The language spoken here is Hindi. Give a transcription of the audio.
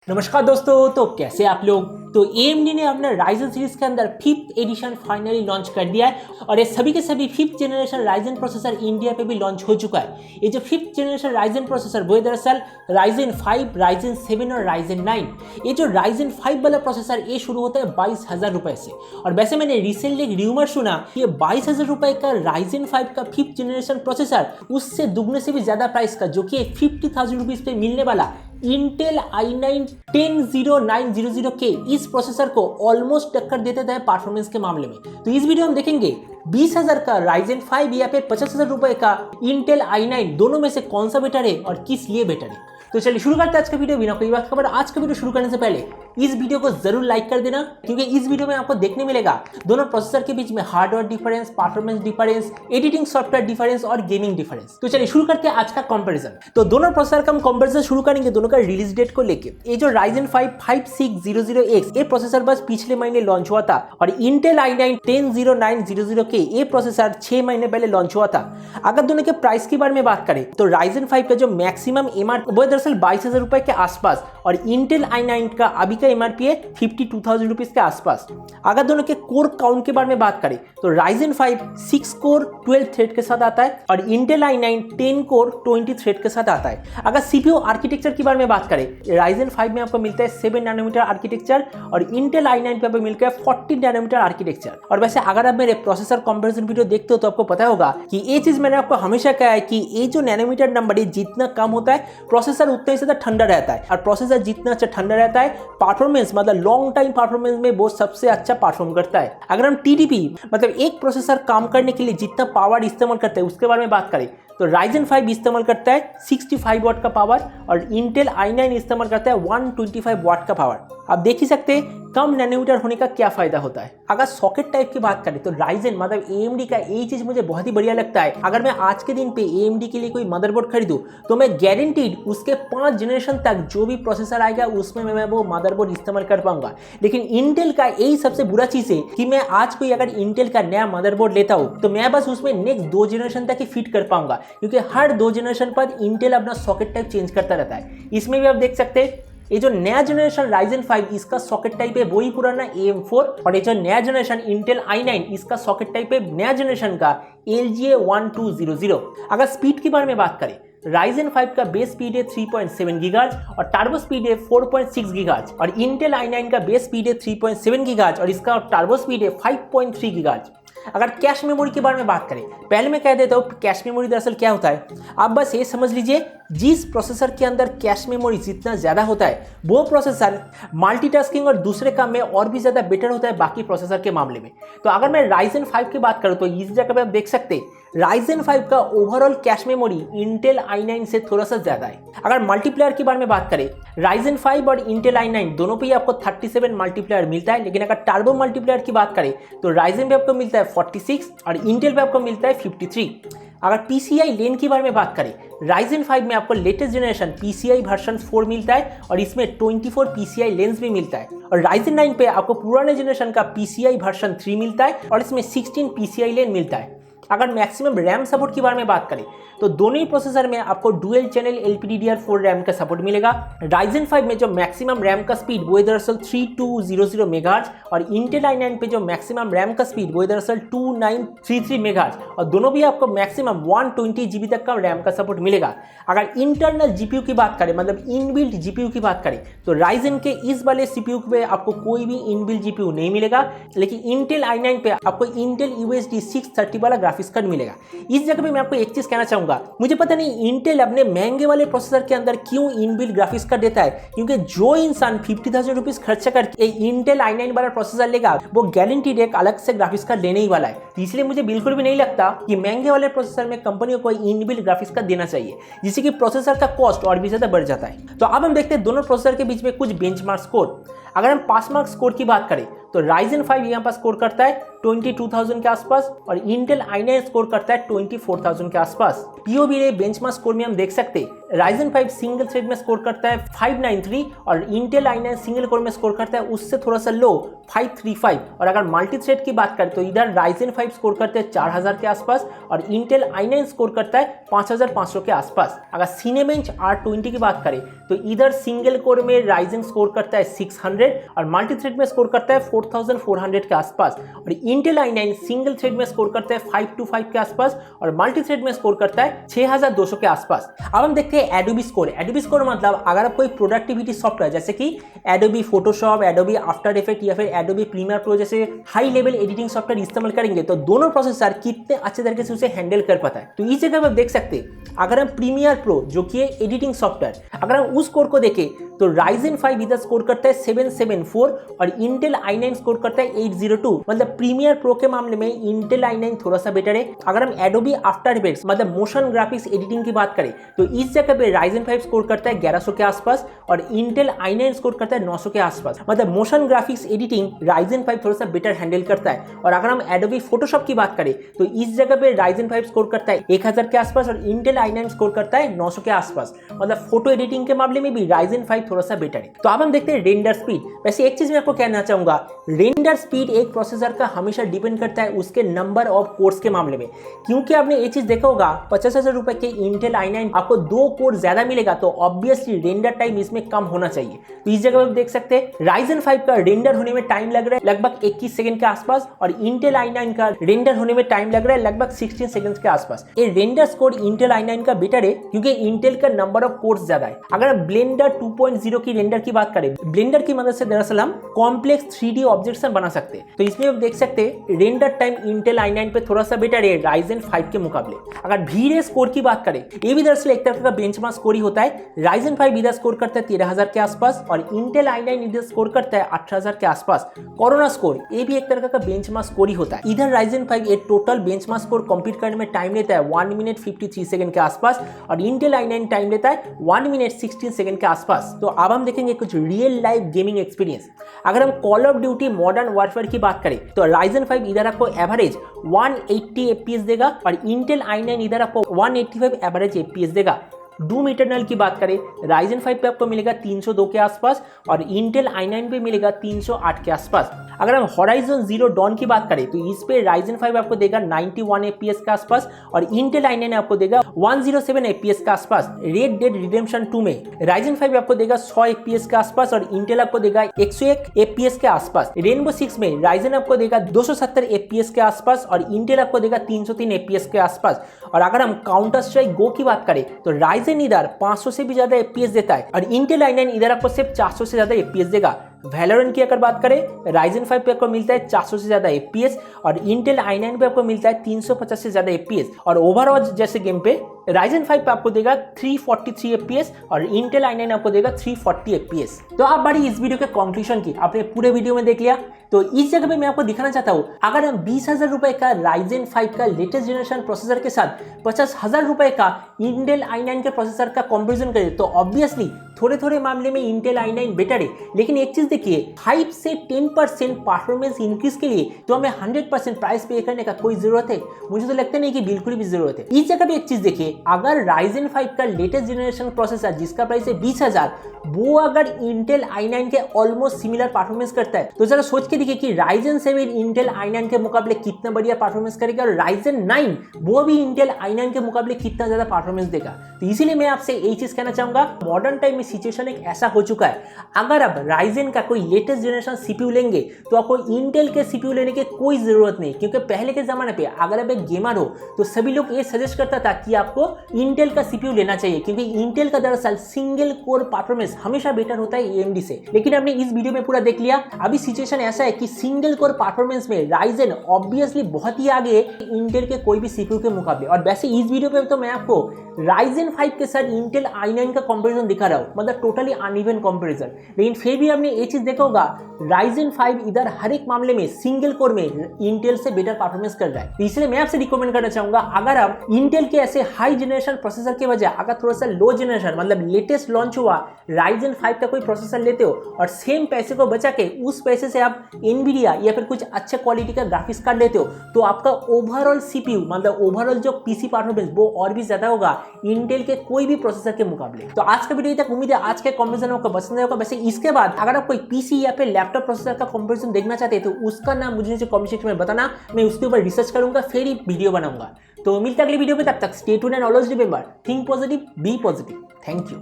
नमस्कार दोस्तों, तो कैसे आप लोग। तो AMD ने अपना राइजन सीरीज के अंदर 5th एडिशन फाइनली लॉन्च कर दिया है और ये सभी के सभी 5th generation Ryzen processor India पे भी लॉन्च हो चुका है। ये जो 5th जनरेशन राइजन प्रोसेसर वो दरअसल राइजन 5, राइजन 7 और राइजन 9। ये जो राइजन 5 वाला प्रोसेसर ये शुरू होता है 22,000 रुपए से। और वैसे मैंने रिसेंटली एक र्यूमर सुना कि ये 22,000 रुपए का राइजन 5 का 5th जनरेशन प्रोसेसर उससे दुगने से भी ज्यादा प्राइस का, जो कि 50,000 रुपीज पे मिलने वाला इंटेल i9 10900K इस प्रोसेसर को ऑलमोस्ट टक्कर देते थे परफॉर्मेंस के मामले में। तो इस वीडियो में देखेंगे 20,000 का राइजन 5 या फिर 50,000 रुपए का इंटेल i9, दोनों में से कौन सा बेटर है और किस लिए बेटर है। तो चलिए शुरू करते हैं आज का वीडियो। बिना कोई बात खबर, आज का वीडियो शुरू करने से पहले इस वीडियो को जरूर लाइक कर देना, क्योंकि इस वीडियो में आपको देखने मिलेगा दोनों प्रोसेसर के बीच में hardware difference, performance difference, editing software difference और गेमिंग डिफरेंस। तो चलिए शुरू करते हैं आज का कंपैरिजन। तो दोनों प्रोसेसर का हम कंपैरिजन शुरू करेंगे दोनों का रिलीज डेट को लेके। ये जो राइजन 5 5600X ये प्रोसेसर बस पिछले महीने लॉन्च हुआ था और इंटेल i9 10900K ये प्रोसेसर 6 महीने पहले लॉन्च हुआ था। अगर दोनों के प्राइस के बारे में बात करें तो राइजन 5 का जो मैक्सिमम एमआरपी वो दरअसल 22,000 रुपए के आसपास और इंटेल i9 का अभी का एमआरपी है 52,000 रुपीज के आसपास। अगर दोनों के कोर काउंट के बारे में बात करें तो राइजन 5 6 कोर 12 थ्रेड के साथ आता है और इंटेल i9 10 कोर 20 थ्रेड के साथ आता है। अगर सीपीयू आर्किटेक्चर के बारे में बात करें, राइजन 5 में आपको मिलता है 7 नैनोमीटर आर्किटेक्चर और इंटेल i9 पे आपको मिलता है 40 नैनोमीटर आर्किटेक्चर। और वैसे अगर आप मेरे प्रोसेसर कंपैरिजन वीडियो देखते हो तो आपको पता होगा कि ये चीज मैंने आपको हमेशा कहा है कि ये जो नैनोमीटर नंबर है जितना कम होता है प्रोसेसर उतना ही ज्यादा ठंडा रहता है, और प्रोसेसर जितना अच्छा ठंडा रहता है परफॉर्मेंस मतलब लॉन्ग टाइम परफॉर्मेंस में वो सबसे अच्छा परफॉर्म करता है। अगर हम टीडीपी मतलब एक प्रोसेसर काम करने के लिए जितना पावर इस्तेमाल करता है उसके बारे में बात करें तो राइजन 5 इस्तेमाल करता है 65 वाट का पावर और इंटेल i9 इस्तेमाल करता है 125 वाट का पावर। आप देख ही सकते हैं कम नैनोमीटर होने का क्या फायदा होता है। अगर सॉकेट टाइप की बात करें तो राइजन मतलब AMD का ये चीज मुझे बहुत ही बढ़िया लगता है। अगर मैं आज के दिन पे AMD के लिए कोई मदरबोर्ड खरीदूं तो मैं गारंटीड उसके 5 जनरेशन तक जो भी प्रोसेसर आएगा उसमें मैं वो मदरबोर्ड इस्तेमाल कर पाऊंगा। लेकिन इंटेल का यही सबसे बुरा चीज है कि मैं आज कोई अगर इंटेल का नया मदरबोर्ड लेता हूं तो मैं बस उसमें नेक्स्ट 2 जनरेशन तक ही फिट कर पाऊंगा, क्योंकि हर 2 जनरेशन पर इंटेल अपना सॉकेट टाइप चेंज करता रहता है। इसमें भी आप देख सकते हैं ये जो नया जनरेशन राइजन 5 इसका सॉकेट टाइप है वही पुराना AM4, और ये जो नया जनरेशन इंटेल i9 इसका सॉकेट टाइप है नया जनरेशन का LGA 1200। अगर स्पीड के बारे में बात करें राइजन 5 का बेस स्पीड है 3.7 गीगाहर्ट्ज और टर्बो स्पीड है 4.6 गीगाहर्ट्ज और इंटेल i9 का बेस स्पीड है 3.7 गीगाहर्ट्ज और इसका टर्बो स्पीड है 5.3 गीगाहर्ट्ज। अगर कैश मेमोरी के बारे में बात करें, पहले मैं कह देता हूँ कैश मेमोरी दरअसल क्या होता है। आप बस ये समझ लीजिए जिस प्रोसेसर के अंदर कैश मेमोरी जितना ज्यादा होता है वो प्रोसेसर मल्टीटास्किंग और दूसरे काम में और भी ज्यादा बेटर होता है बाकी प्रोसेसर के मामले में। तो अगर मैं राइजन 5 की बात करूँ तो इस जगह पे आप देख सकते हैं राइजन 5 का overall cache memory Intel i9 से थोड़ा सा ज्यादा है। अगर मल्टीप्लायर के बारे में बात करें राइजन 5 और इंटेल i9 दोनों पे ही आपको 37 मल्टीप्लायर मिलता है, लेकिन अगर टर्बो मल्टीप्लायर की बात करें तो राइजन पे आपको मिलता है 46 और इंटेल पे आपको मिलता है 53। अगर PCI लेन के बारे में बात करें राइजन 5 में आपको लेटेस्ट जनरेशन PCI वर्जन 4 मिलता है और इसमें 24 PCI लेंस भी मिलता है, और राइजन 9 पे आपको पुराने जनरेशन का PCI वर्जन 3 मिलता है और इसमें 16 PCI लेन मिलता है। अगर मैक्सिमम रैम सपोर्ट के बारे में बात करें तो दोनों ही प्रोसेसर में आपको डुअल चैनल LPDDR4 रैम का सपोर्ट मिलेगा। राइजन 5 में जो मैक्सिमम रैम का स्पीड वो दरअसल 3200 मेगाहर्ट्ज और इंटेल i9 पे जो मैक्सिमम रैम का स्पीड वो दरअसल 2933 मेगाहर्ट्ज और दोनों भी आपको मैक्सिमम 120 GB तक का रैम का सपोर्ट मिलेगा। अगर इंटरनल GPU की बात करें मतलब इनबिल्ट GPU की बात करें तो राइजन के इस वाले CPU पे आपको कोई भी इनबिल्ट GPU नहीं मिलेगा, लेकिन इंटेल i9 पे आपको इंटेल UHD 630 वाला ग्राफिक्स कार्ड मिलेगा। इस जगह पे मैं आपको एक चीज कहना चाहूंगा, मुझे पता नहीं इंटेल अपने महंगे वाले प्रोसेसर के अंदर क्यों इनबिल्ट ग्राफिक्स कार्ड देता है, क्योंकि जो इंसान 50,000 रुपीज खर्चा करके इंटेल i9 वाला प्रोसेसर लेगा वो गारंटीड एक अलग से ग्राफिक्स कार्ड लेने ही वाला है। तो इसलिए मुझे बिल्कुल भी नहीं लगता कि महंगे वाले प्रोसेसर में कंपनी को कोई इनबिल्ट ग्राफिक्स कार्ड देना चाहिए, जिससे कि प्रोसेसर का कॉस्ट और भी ज्यादा बढ़ जाता है। तो अब हम देखते हैं दोनों प्रोसेसर के बीच में कुछ बेंचमार्क स्कोर। अगर हम पास मार्क स्कोर की बात करें तो राइजन 5 यहाँ पर स्कोर करता है 22,000 के आसपास और इंटेल i9 स्कोर करता है 24,000 के आसपास। पीओबी रे बेंचमार्क स्कोर में हम देख सकते हैं Ryzen 5 सिंगल थ्रेड में स्कोर करता है 593 और इंटेल i9 सिंगल कोर में स्कोर करता है उससे थोड़ा सा लो 535। और अगर मल्टी थ्रेड की बात करें तो इधर Ryzen 5 स्कोर करते हैं 4000 के आसपास और इंटेल i9 स्कोर करता है 5500 के आसपास। अगर Cinebench R20 की बात करें तो इधर सिंगल कोर में Ryzen स्कोर करता है 600 और मल्टी थ्रेड में स्कोर करता है 4400 के आसपास और इंटेल i9 सिंगल थ्रेड में स्कोर करता है 525 के आसपास और मल्टी थ्रेड में स्कोर करता है 6200 के आसपास। अब हम देखते हैं एडोबी स्कोर। एडोबी स्कोर मतलब अगर आप कोई प्रोडक्टिविटी सॉफ्टवेयर जैसे कि Adobe Photoshop, Adobe after effect या फिर एडोबी प्रीमियर प्रो जैसे हाई लेवल एडिटिंग सॉफ्टवेयर इस्तेमाल करेंगे तो दोनों प्रोसेसर कितने अच्छे तरीके से उसे हैंडल कर पाता है। तो इस जगह पर आप देख सकते हैं अगर हम प्रीमियर प्रो जो कि एडिटिंग सॉफ्टवेयर अगर हम उस स्कोर को देखें तो Ryzen 5 इधर स्कोर करता है 774 और इंटेल i9 स्कोर करता है 802। मतलब प्रीमियर प्रो के मामले में इंटेल i9 थोड़ा सा बेटर है। अगर हम एडोबी आफ्टर इफेक्ट्स मतलब मोशन ग्राफिक्स एडिटिंग की बात करें तो इस जगह पे Ryzen 5 स्कोर करता है 1100 के आसपास और इंटेल i9 स्कोर करता है 900 के आसपास। मतलब मोशन ग्राफिक्स एडिटिंग Ryzen 5 थोड़ा सा बेटर हैंडल करता है। और अगर हम एडोबी फोटोशॉप की बात करें तो इस जगह पे Ryzen 5 स्कोर करता है 1000 के आसपास और इंटेल i9 स्कोर करता है 900 के आसपास। मतलब फोटो एडिटिंग के मामले में भी Ryzen 5 थोड़ा सा बेटर है। तो अब हम देखते हैं रेंडर स्पीड। वैसे एक चीज मैं आपको कहना चाहूंगा, रेंडर स्पीड एक प्रोसेसर का हमेशा डिपेंड करता है उसके नंबर ऑफ कोर्स के मामले में। क्योंकि आपने ये चीज देखा होगा 50,000 रुपए के इंटेल i9 आपको 2 कोर ज्यादा मिलेगा तो ऑब्वियसली रेंडर टाइम इसमें कम होना चाहिए। तो इस जगह आप देख सकते हैं Ryzen 5 का रेंडर होने में टाइम लग रहा है लगभग 21 सेकंड के आसपास और इंटेल i9 का रेंडर होने में टाइम लग रहा है लगभग 16 सेकंड के आसपास। ये रेंडर स्कोर इंटेल i9 का बेटर है क्योंकि इंटेल का नंबर ऑफ कोर्स ज्यादा है। अगर ब्लेंडर 2.0 की रेंडर की बात करें, ब्लेंडर की मदद से दरअसल हम कॉम्प्लेक्स 3D ऑब्जेक्ट्स बना सकते हैं। तो इसमें आप देख सकते हैं रेंडर टाइम इंटेल i9 पे थोड़ा सा बेटर है Ryzen 5 के मुकाबले। अगर VRAY स्कोर की बात करें ये भी दरअसल एक तरह का बेंचमार्क स्कोर ही होता है। Ryzen 5 इधर स्कोर करता है 13,000 के आसपास और इंटेल i9 इधर स्कोर करता है 18,000 के आसपास। कोरोना स्कोर ये भी एक तरह का बेंचमार्क स्कोर ही होता है। इधर Ryzen 5 ये टोटल बेंचमार्क स्कोर कंप्लीट करने में टाइम लेता है 1 मिनट 53 सेकंड के आसपास और इंटेल i9 टाइम लेता है 1 मिनट 16 सेकंड के आसपास। तो अब हम देखेंगे कुछ रियल लाइफ गेमिंग एक्सपीरियंस। अगर हम call of duty modern warfare की बात करें तो Ryzen 5 इधर आपको एवरेज 180 FPS देगा और इंटेल i9 इधर आपको 185 एवरेज FPS देगा। डूम इटरनल की बात करें Ryzen 5 पे आपको मिलेगा 302 के आसपास और इंटेल i9 पे मिलेगा 308 के आसपास। अगर हम Horizon Zero Dawn की बात करें तो इस पे Ryzen 5 आपको देगा 91 FPS के आसपास और इंटेल i9 आपको देगा 107 FPS के आसपास। Red Dead Redemption 2 में Ryzen 5 आपको देगा 100 FPS के आसपास और इंटेल आपको देगा 101 FPS के आसपास। Rainbow Six में Ryzen आपको देगा 270 FPS के आसपास और इंटेल आपको देगा 303 FPS के आसपास। और अगर हम काउंटर स्ट्राइक गो की बात करें तो Ryzen इधर 500 से भी ज्यादा FPS देता है और इंटेल i9 इधर आपको सिर्फ 400 से ज्यादा FPS देगा। Valorant की अगर बात करें Ryzen 5 पे आपको मिलता है 400 से ज्यादा FPS और इंटेल i9 पे आपको मिलता है 350 से ज्यादा FPS और ओवरऑल जैसे गेम पे Ryzen 5 पे आपको देगा 343 FPS और इंटेल i9 आपको देगा 340 FPS। तो आप बड़ी इस वीडियो के कंक्लूजन की आपने पूरे वीडियो में देख लिया। तो इस जगह पे मैं आपको दिखाना चाहता हूँ अगर हम 20,000 रुपए का Ryzen 5 का लेटेस्ट जनरेशन प्रोसेसर के साथ 50,000 रुपए का इंटेल i9 के प्रोसेसर का कंपैरिजन करें तो ऑब्वियसली थोड़े थोड़े मामले में इंटेल i9 बेटर है। लेकिन एक चीज देखिए 5 से 10% परफॉर्मेंस इंक्रीज के लिए तो हमें 100% प्राइस पे करने का कोई जरूरत है? मुझे तो लगता नहीं कि बिल्कुल भी जरूरत है। इस जगह पे एक चीज देखिए अगर Ryzen 5 का लेटेस्ट जनरेशन प्रोसेसर जिसका प्राइस है 20,000 वो अगर इंटेल i9 के ऑलमोस्ट सिमिलर परफॉर्मेंस करता है तो जरा सोच के देखिए कि Ryzen 7 इंटेल i9 के मुकाबले कितना बढ़िया परफॉर्मेंस करेगा और Ryzen 9 वो भी इंटेल i9 के मुकाबले कितना ज्यादा परफॉर्मेंस देगा। तो इसीलिए मैं आपसे यही चीज कहना चाहूंगा मॉडर्न टाइम में सिचुएशन एक ऐसा हो चुका है अगर आप Ryzen का कोई लेटेस्ट जनरेशन CPU लेंगे तो आपको इंटेल के CPU लेने की कोई जरूरत नहीं। क्योंकि पहले के जमाने पे अगर आप एक गेमर हो तो सभी लोग ये सजेस्ट करता था कि आपको इंटेल का CPU लेना चाहिए क्योंकि इंटेल का दरअसल सिंगल कोर परफॉर्मेंस हमेशा बेटर होता है AMD से। लेकिन हमने इस वीडियो में पूरा देख लिया अभी सिचुएशन ऐसा है कि सिंगल कोर परफॉर्मेंस में Ryzen ऑब्वियसली बहुत ही आगे है इंटेल के कोई भी CPU के मुकाबले। और वैसे इस वीडियो पे तो मैं आपको Ryzen 5 के साथ इंटेल i9 का कंपैरिजन दिखा रहा हूं, मतलब टोटली अनइवन कंपैरिजन। लेकिन फिर भी आपने ये चीज देखा होगा Ryzen 5 इधर हर एक मामले में सिंगल कोर में इंटेल से बेटर परफॉर्मेंस कर रहा है। तो इसलिए मैं आपसे रिकमेंड करना चाहूंगा अगर आप इंटेल के ऐसे हाई हाई जनरेशन प्रोसेसर के बजाय अगर थोड़ा सा लो जनरेशन मतलब लेटेस्ट लॉन्च हुआ Ryzen 5 का कोई प्रोसेसर लेते हो और सेम पैसे को बचा के उस पैसे से आप Nvidia या फिर कुछ अच्छे क्वालिटी का ग्राफिक्स कार्ड लेते हो तो आपका ओवरऑल CPU मतलब ओवरऑल जो पीसी परफॉर्मेंस वो और भी ज्यादा होगा इंटेल के कोई भी प्रोसेसर के मुकाबले। तो आज का वीडियो तक उम्मीद है आज के कॉम्बिनेशन आपको पसंद आएगा। वैसे इसके बाद अगर आप कोई पीसी या फिर लैपटॉप प्रोसेसर का कंपैरिजन देखना चाहते हैं तो उसका नाम मुझे नीचे कमेंट सेक्शन में बताना, मैं उसके ऊपर रिसर्च करूंगा फिर ही वीडियो बनाऊंगा। तो मिलते अगले वीडियो में, तब तक stay tuned and always remember think positive be positive. Thank you.